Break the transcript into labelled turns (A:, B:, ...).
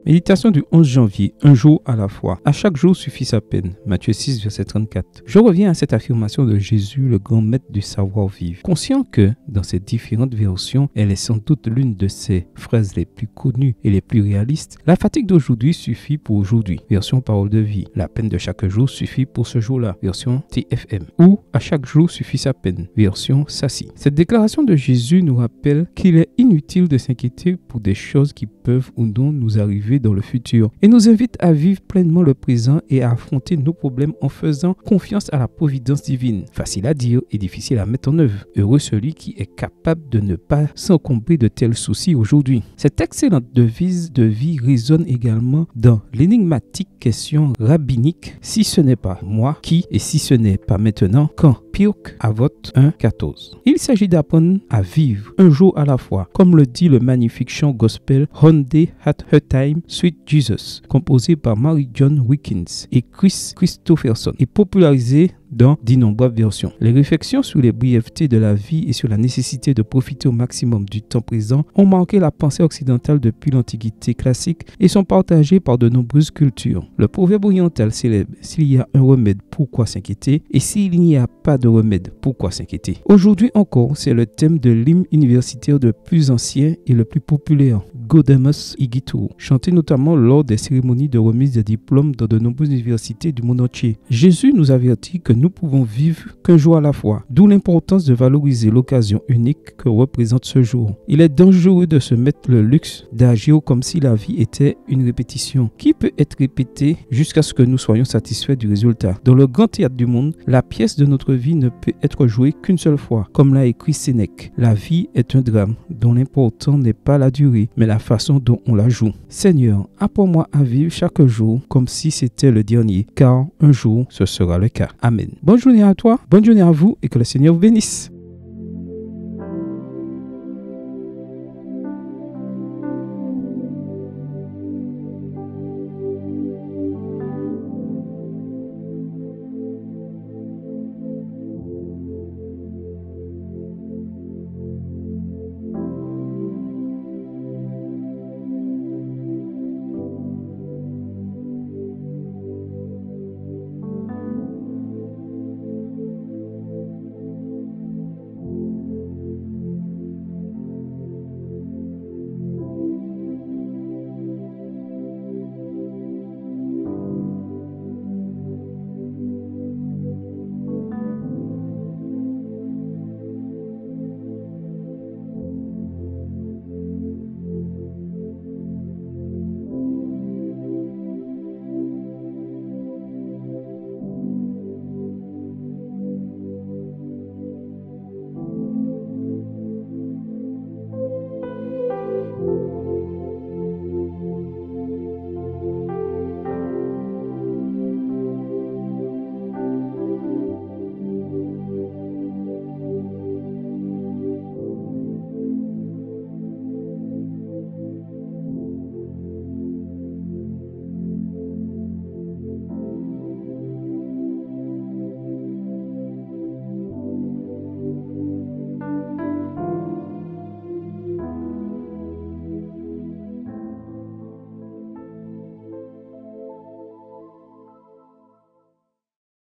A: Méditation du 11 janvier, un jour à la fois. À chaque jour suffit sa peine. Matthieu 6, verset 34. Je reviens à cette affirmation de Jésus, le grand maître du savoir-vivre. Conscient que, dans ces différentes versions, elle est sans doute l'une de ses phrases les plus connues et les plus réalistes. La fatigue d'aujourd'hui suffit pour aujourd'hui. Version parole de vie. La peine de chaque jour suffit pour ce jour-là. Version TFM. Ou à chaque jour suffit sa peine. Version Sassi. Cette déclaration de Jésus nous rappelle qu'il est inutile de s'inquiéter pour des choses qui peuvent ou non nous arriver dans le futur et nous invite à vivre pleinement le présent et à affronter nos problèmes en faisant confiance à la providence divine. Facile à dire et difficile à mettre en œuvre. Heureux celui qui est capable de ne pas s'encombrer de tels soucis aujourd'hui. Cette excellente devise de vie résonne également dans l'énigmatique question rabbinique: si ce n'est pas moi, qui, et si ce n'est pas maintenant, quand? Pirkei Avot 1.14. Il s'agit d'apprendre à vivre un jour à la fois, comme le dit le magnifique chant gospel One Day at a Time, Sweet Jesus, composé par Mary John Wilkins et Chris Christopherson et popularisé dans d'innombrables versions. Les réflexions sur les brièvetés de la vie et sur la nécessité de profiter au maximum du temps présent ont marqué la pensée occidentale depuis l'Antiquité classique et sont partagées par de nombreuses cultures. Le proverbe oriental célèbre: s'il y a un remède, pourquoi s'inquiéter? Et s'il n'y a pas de remède, pourquoi s'inquiéter? Aujourd'hui encore, c'est le thème de l'hymne universitaire le plus ancien et le plus populaire, Gaudeamus Igitur, chanté notamment lors des cérémonies de remise des diplômes dans de nombreuses universités du monde entier. Jésus nous avertit que nous pouvons vivre qu'un jour à la fois, d'où l'importance de valoriser l'occasion unique que représente ce jour. Il est dangereux de se mettre le luxe d'agir comme si la vie était une répétition qui peut être répétée jusqu'à ce que nous soyons satisfaits du résultat. Dans le grand théâtre du monde, la pièce de notre vie ne peut être jouée qu'une seule fois, comme l'a écrit Sénèque. La vie est un drame dont l'important n'est pas la durée, mais la façon dont on la joue. Seigneur, apprends-moi à vivre chaque jour comme si c'était le dernier, car un jour ce sera le cas. Amen. Bonne journée à toi, bonne journée à vous et que le Seigneur vous bénisse.